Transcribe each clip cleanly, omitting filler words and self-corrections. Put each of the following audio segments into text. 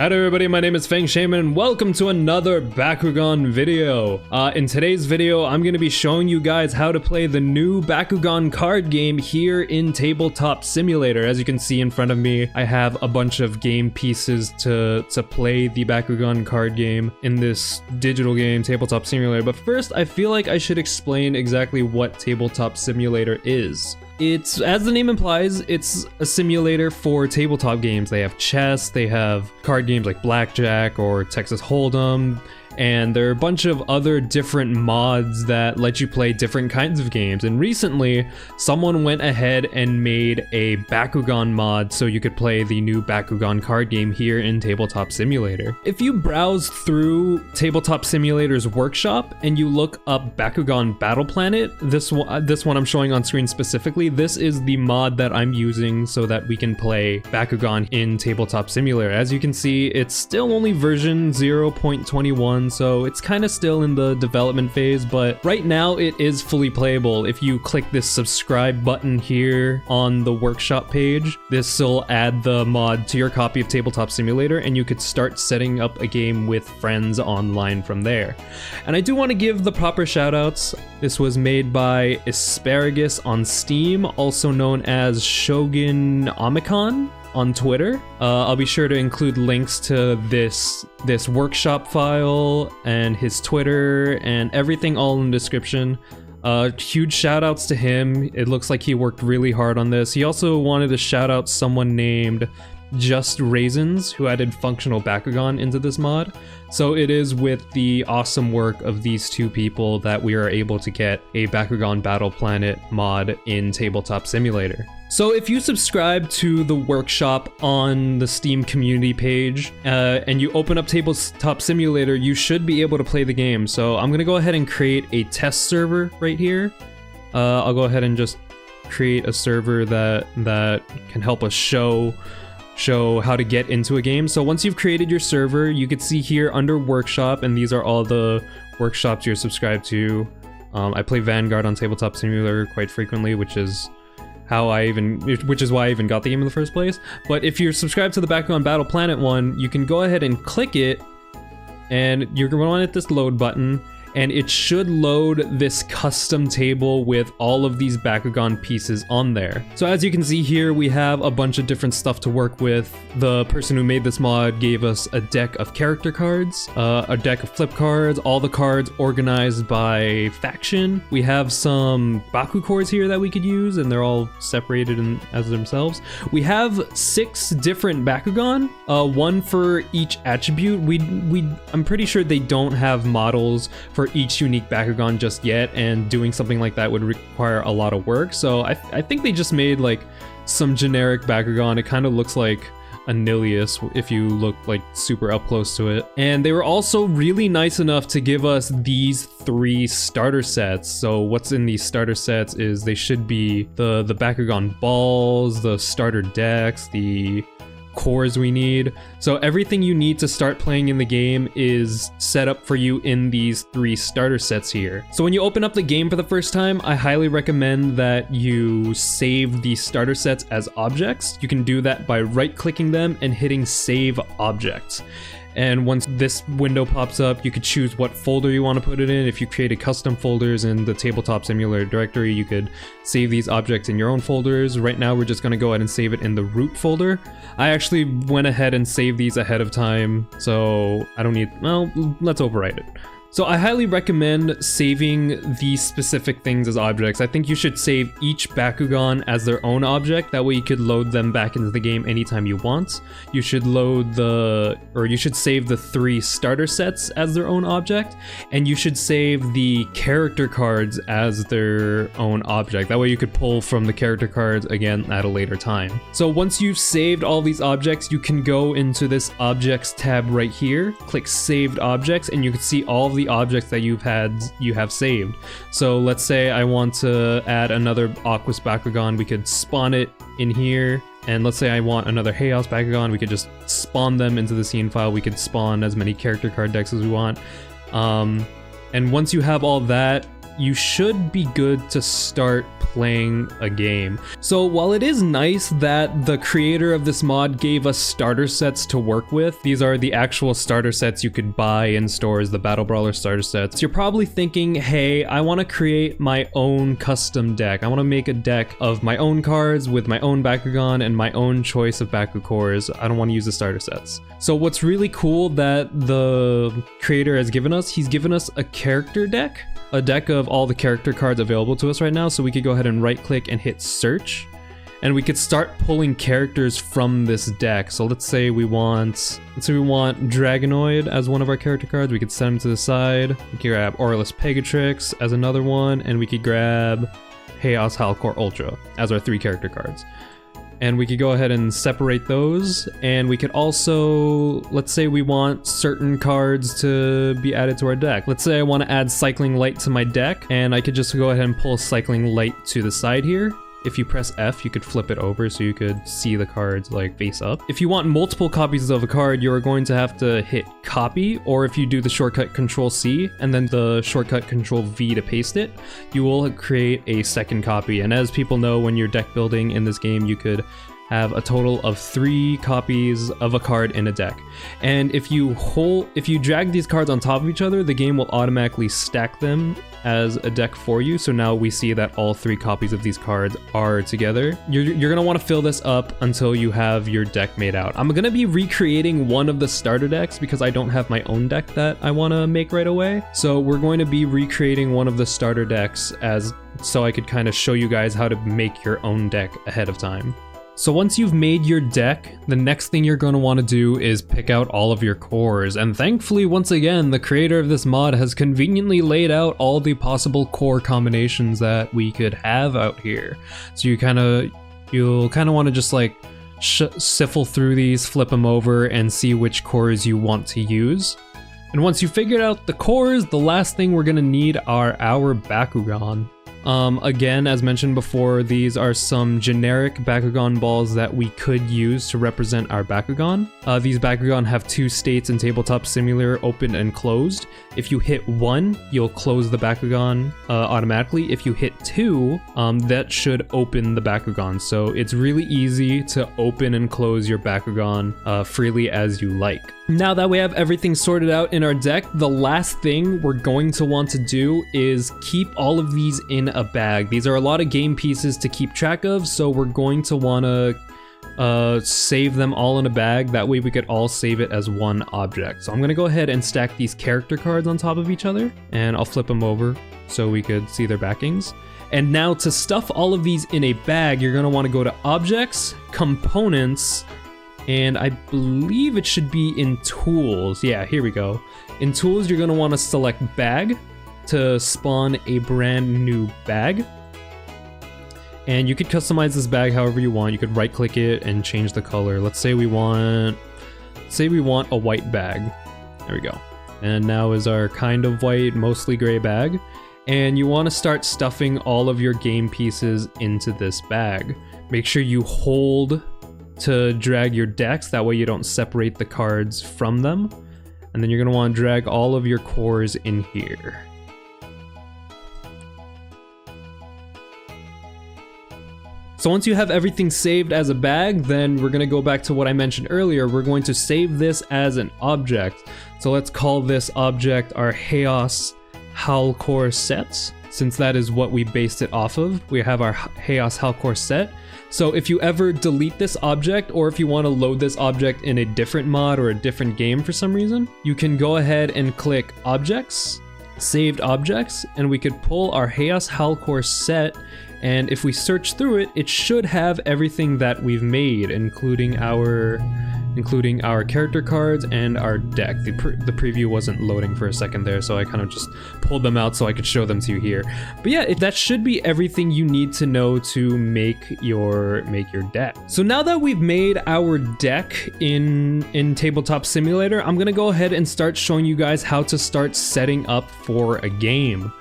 Hi everybody, my name is Feng Shaman and welcome to another Bakugan video. In today's video, I'm going to be showing you guys how to play the new Bakugan card game here in Tabletop Simulator. As you can see in front of me, I have a bunch of game pieces to play the Bakugan card game in this digital game, Tabletop Simulator. But first, I feel like I should explain exactly what Tabletop Simulator is. It's, as the name implies, it's a simulator for tabletop games. They have chess, they have card games like Blackjack or Texas Hold'em, and there are a bunch of other different mods that let you play different kinds of games. And recently, someone went ahead and made a Bakugan mod so you could play the new Bakugan card game here in Tabletop Simulator. If you browse through Tabletop Simulator's workshop and you look up Bakugan Battle Planet, this one I'm showing on screen specifically, this is the mod that I'm using so that we can play Bakugan in Tabletop Simulator. As you can see, it's still only version 0.21, so it's kind of still in the development phase, but right now it is fully playable. If you click this subscribe button here on the workshop page, this will add the mod to your copy of Tabletop Simulator and you could start setting up a game with friends online from there. And I do want to give the proper shoutouts. This was made by Asparagus on Steam, also known as Shogun on Twitter. I'll be sure to include links to this workshop file and his Twitter and everything all in the description. Huge shout outs to him. It looks like he worked really hard on this. He also wanted to shout out someone named Just Raisins, who added functional Bakugan into this mod. So it is with the awesome work of these two people that we are able to get a Bakugan Battle Planet mod in Tabletop Simulator. So if you subscribe to the workshop on the Steam community page and you open up Tabletop Simulator, you should be able to play the game. So I'm gonna go ahead and create a test server right here. I'll go ahead and just create a server that can help us show how to get into a game. So once you've created your server, you can see here under workshop, and these are all the workshops you're subscribed to. I play Vanguard on Tabletop Simulator quite frequently, which is why I even got the game in the first place. But if you're subscribed to the Bakugan Battle Planet one, you can go ahead and click it, and you're going to hit this load button, and it should load this custom table with all of these Bakugan pieces on there. So as you can see here, we have a bunch of different stuff to work with. The person who made this mod gave us a deck of character cards, a deck of flip cards, all the cards organized by faction. We have some Baku cores here that we could use, and they're all separated as themselves. We have 6 different Bakugan, one for each attribute. I'm pretty sure they don't have models for each unique Bakugan just yet, and doing something like that would require a lot of work. So I think they just made like some generic Bakugan. It kind of looks like a Nilius if you look like super up close to it. And they were also really nice enough to give us these 3 starter sets. So what's in these starter sets is they should be the Bakugan balls, the starter decks, the cores we need. So everything you need to start playing in the game is set up for you in these 3 starter sets here. So when you open up the game for the first time, I highly recommend that you save these starter sets as objects. You can do that by right-clicking them and hitting Save Objects. And once this window pops up, you could choose what folder you want to put it in. If you created custom folders in the Tabletop Simulator directory, you could save these objects in your own folders. Right now, we're just going to go ahead and save it in the root folder. I actually went ahead and saved these ahead of time, so I don't need, well, let's overwrite it. So I highly recommend saving these specific things as objects. I think you should save each Bakugan as their own object. That way you could load them back into the game anytime you want. You should you should save the 3 starter sets as their own object, and you should save the character cards as their own object. That way you could pull from the character cards again at a later time. So once you've saved all these objects, you can go into this objects tab right here, click saved objects, and you can see all of the objects that you have saved. So let's say I want to add another Aquas Bakugan, we could spawn it in here. And let's say I want another Hay House Bakugan, we could just spawn them into the scene file. We could spawn as many character card decks as we want. And once you have all that, you should be good to start playing a game. So while it is nice that the creator of this mod gave us starter sets to work with, these are the actual starter sets you could buy in stores, the Battle Brawler starter sets, you're probably thinking, hey, I want to create my own custom deck. I want to make a deck of my own cards with my own Bakugan and my own choice of Baku cores. I don't want to use the starter sets. So what's really cool that the creator has given us, he's given us a character deck, a deck of all the character cards available to us right now. So we could go ahead and right click and hit search, and we could start pulling characters from this deck. So let's say we want Dragonoid as one of our character cards. We could set him to the side. We could grab Aurelus Pegatrix as another one, and we could grab Chaos Halcor Ultra as our 3 character cards. And we could go ahead and separate those, and we could also, let's say we want certain cards to be added to our deck. Let's say I want to add Cycling Light to my deck, and I could just go ahead and pull Cycling Light to the side here. If you press F, you could flip it over so you could see the cards like face up. If you want multiple copies of a card, you're going to have to hit copy, or if you do the shortcut Control C and then the shortcut Control V to paste it, you will create a second copy. And as people know, when you're deck building in this game, you could have a total of 3 copies of a card in a deck. And if you drag these cards on top of each other, the game will automatically stack them as a deck for you. So now we see that all 3 copies of these cards are together. You're gonna want to fill this up until you have your deck made out. I'm gonna be recreating one of the starter decks because I don't have my own deck that I want to make right away. So we're going to be recreating one of the starter decks so I could kind of show you guys how to make your own deck ahead of time. So once you've made your deck, the next thing you're going to want to do is pick out all of your cores. And thankfully, once again, the creator of this mod has conveniently laid out all the possible core combinations that we could have out here. So you'll kind of want to just like sift through these, flip them over, and see which cores you want to use. And once you figured out the cores, the last thing we're going to need are our Bakugan. Again, as mentioned before, these are some generic Bakugan balls that we could use to represent our Bakugan. These Bakugan have 2 states in Tabletop Simulator, open and closed. If you hit 1, you'll close the Bakugan automatically. If you hit 2, that should open the Bakugan. So it's really easy to open and close your Bakugan freely as you like. Now that we have everything sorted out in our deck, the last thing we're going to want to do is keep all of these in a bag. These are a lot of game pieces to keep track of, so we're going to want to save them all in a bag. That way we could all save it as one object. So I'm going to go ahead and stack these character cards on top of each other, and I'll flip them over so we could see their backings. And now to stuff all of these in a bag, you're going to want to go to Objects, Components, and I believe it should be in Tools. Yeah, here we go. In Tools, you're going to want to select Bag to spawn a brand new bag. And you could customize this bag however you want. You could right click it and change the color. Let's say we want a white bag. There we go. And now is our kind of white, mostly gray bag. And you want to start stuffing all of your game pieces into this bag. Make sure you hold to drag your decks, that way you don't separate the cards from them. And then you're going to want to drag all of your cores in here. So once you have everything saved as a bag, then we're going to go back to what I mentioned earlier. We're going to save this as an object. So let's call this object our Chaos Halcor set, since that is what we based it off of. We have our Chaos Halcor set. So if you ever delete this object, or if you want to load this object in a different mod or a different game for some reason, you can go ahead and click Objects, Saved Objects, and we could pull our Chaos Halcor set. And if we search through it, it should have everything that we've made, including our character cards and our deck. The preview wasn't loading for a second there, so I kind of just pulled them out so I could show them to you here. But yeah, that should be everything you need to know to make your deck. So now that we've made our deck in Tabletop Simulator, I'm gonna go ahead and start showing you guys how to start setting up for a game.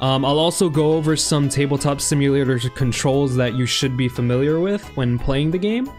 I'll also go over some Tabletop Simulator controls that you should be familiar with when playing the game.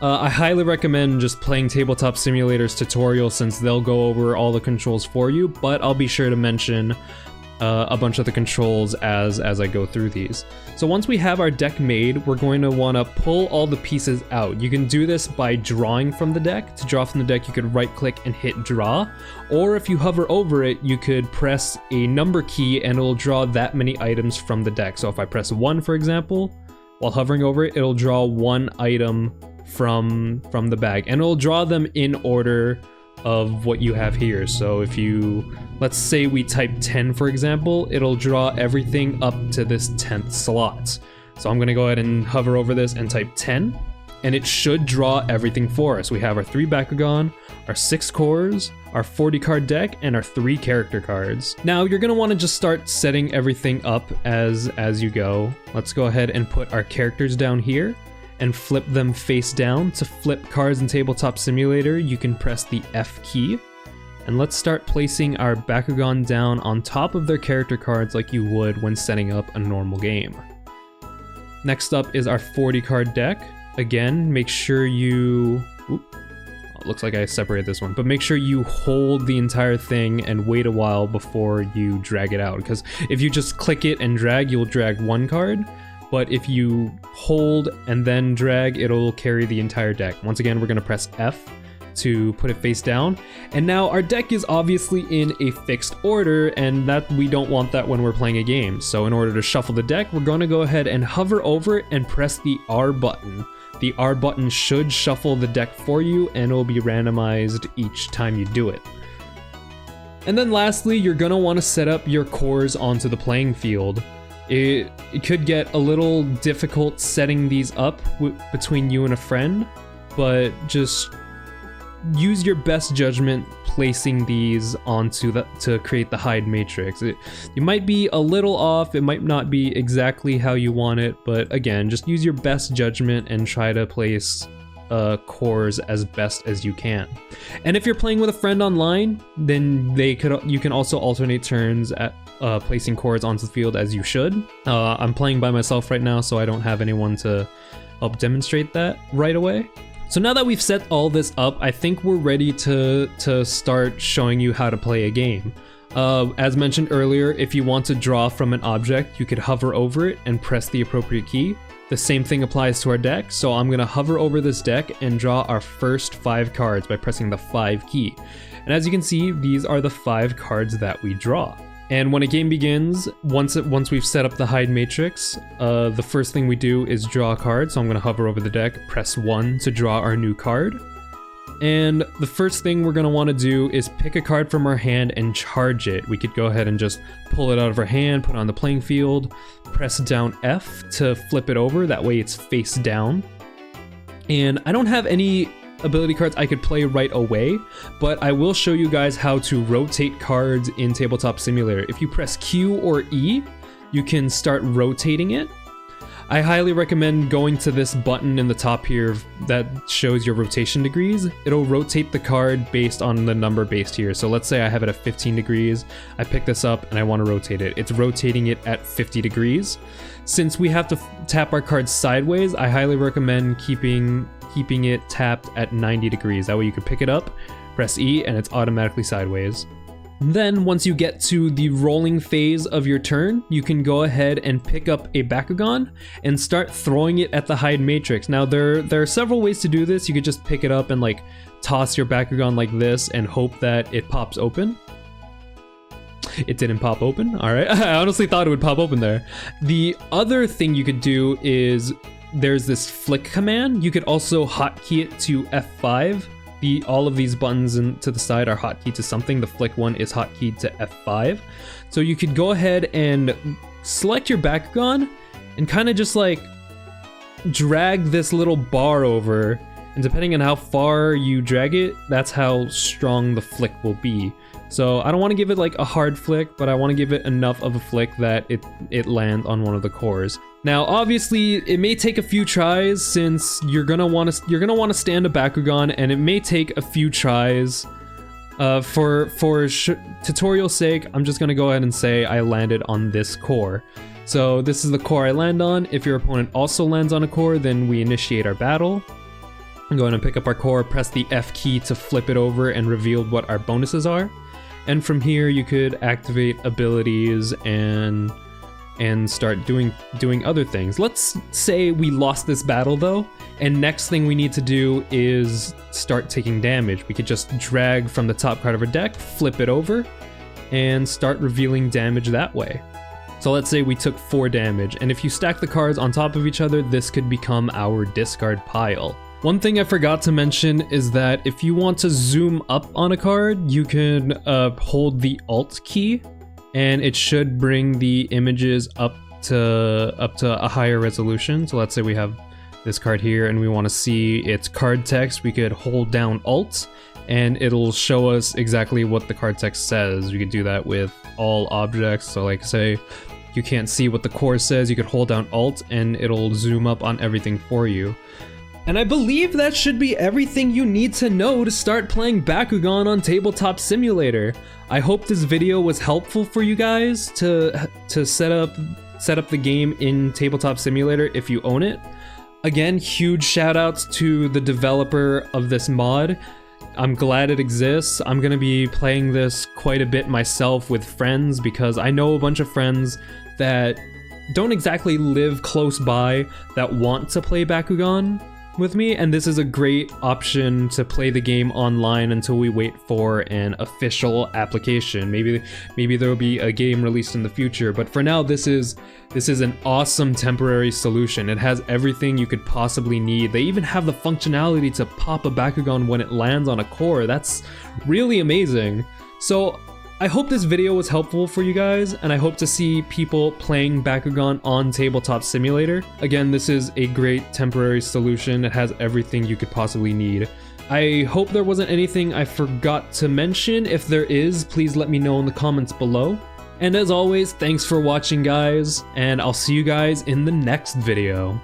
I highly recommend just playing Tabletop Simulator's tutorial, since they'll go over all the controls for you, but I'll be sure to mention a bunch of the controls as I go through these. So once we have our deck made, we're going to want to pull all the pieces out. You can do this by drawing from the deck. To draw from the deck, you could right click and hit draw, or if you hover over it, you could press a number key and it'll draw that many items from the deck. So if I press 1, for example, while hovering over it, it'll draw 1 item from the bag, and it'll draw them in order of what you have here. So if you, let's say we type 10, for example, it'll draw everything up to this 10th slot. So I'm gonna go ahead and hover over this and type 10, and it should draw everything for us. We have our 3 Bakugan, our 6 cores, our 40 card deck, and our 3 character cards. Now you're gonna wanna just start setting everything up as you go. Let's go ahead and put our characters down here and flip them face down. To flip cards in Tabletop Simulator, you can press the F key. And let's start placing our Bakugan down on top of their character cards like you would when setting up a normal game. Next up is our 40 card deck. Again, make sure you... it looks like I separated this one, but make sure you hold the entire thing and wait a while before you drag it out, because if you just click it and drag, you'll drag 1 card. But if you hold and then drag, it'll carry the entire deck. Once again, we're going to press F to put it face down. And now our deck is obviously in a fixed order, and that we don't want that when we're playing a game. So in order to shuffle the deck, we're going to go ahead and hover over it and press the R button. The R button should shuffle the deck for you, and it'll be randomized each time you do it. And then lastly, you're going to want to set up your cores onto the playing field. It could get a little difficult setting these up between you and a friend, but just use your best judgment placing these onto to create the hide matrix. You might be a little off, it might not be exactly how you want it, but again, just use your best judgment and try to place cores as best as you can. And if you're playing with a friend online, then you can also alternate turns at placing cores onto the field as you should. I'm playing by myself right now, so I don't have anyone to help demonstrate that right away. So now that we've set all this up, I think we're ready to start showing you how to play a game. As mentioned earlier, if you want to draw from an object, you could hover over it and press the appropriate key. The same thing applies to our deck, so I'm going to hover over this deck and draw our first 5 cards by pressing the 5 key. And as you can see, these are the 5 cards that we draw. And when a game begins, once we've set up the hide matrix, the first thing we do is draw a card. So I'm going to hover over the deck, press 1 to draw our new card. And the first thing we're going to want to do is pick a card from our hand and charge it. We could go ahead and just pull it out of our hand, put it on the playing field, press down F to flip it over, that way it's face down. And I don't have any ability cards I could play right away, but I will show you guys how to rotate cards in Tabletop Simulator. If you press Q or E, you can start rotating it. I highly recommend going to this button in the top here that shows your rotation degrees. It'll rotate the card based on the number based here. So let's say I have it at 15 degrees. I pick this up and I want to rotate it. It's rotating it at 50 degrees. Since we have to tap our cards sideways, I highly recommend keeping it tapped at 90 degrees. That way you can pick it up, press E, and it's automatically sideways. Then once you get to the rolling phase of your turn, you can go ahead and pick up a Bakugan and start throwing it at the hide matrix. Now there are several ways to do this. You could just pick it up and like toss your Bakugan like this and hope that it pops open. It didn't pop open. All right. I honestly thought it would pop open there. The other thing you could do is there's this flick command. You could also hotkey it to F5. All of these buttons to the side are hotkeyed to something. The flick one is hotkeyed to F5. So you could go ahead and select your Bakugan and kind of just like drag this little bar over. And depending on how far you drag it, that's how strong the flick will be. So I don't want to give it like a hard flick, but I want to give it enough of a flick that it lands on one of the cores. Now, obviously, it may take a few tries since you're gonna want to stand a Bakugan, and it may take a few tries. For tutorial sake, I'm just gonna go ahead and say I landed on this core. So this is the core I land on. If your opponent also lands on a core, then we initiate our battle. I'm going to pick up our core, press the F key to flip it over and reveal what our bonuses are. and from here you could activate abilities and start doing other things. Let's say we lost this battle though, and next thing we need to do is start taking damage. We could just drag from the top card of our deck, flip it over, and start revealing damage that way. So let's say we took 4 damage, and if you stack the cards on top of each other, this could become our discard pile. One thing I forgot to mention is that if you want to zoom up on a card, you can hold the Alt key, and it should bring the images up to a higher resolution. So let's say we have this card here and we want to see its card text. We could hold down Alt and it'll show us exactly what the card text says. You could do that with all objects. So like say you can't see what the core says, you could hold down Alt and it'll zoom up on everything for you. And I believe that should be everything you need to know to start playing Bakugan on Tabletop Simulator. I hope this video was helpful for you guys to set up the game in Tabletop Simulator if you own it. Again, huge shoutouts to the developer of this mod. I'm glad it exists. I'm gonna be playing this quite a bit myself with friends because I know a bunch of friends that don't exactly live close by that want to play Bakugan with me, and this is a great option to play the game online until we wait for an official application. Maybe there will be a game released in the future, but for now this is an awesome temporary solution. It has everything you could possibly need. They even have the functionality to pop a Bakugan when it lands on a core. That's really amazing. So I hope this video was helpful for you guys, and I hope to see people playing Bakugan on Tabletop Simulator. Again, this is a great temporary solution. It has everything you could possibly need. I hope there wasn't anything I forgot to mention. If there is, please let me know in the comments below. And as always, thanks for watching guys, and I'll see you guys in the next video.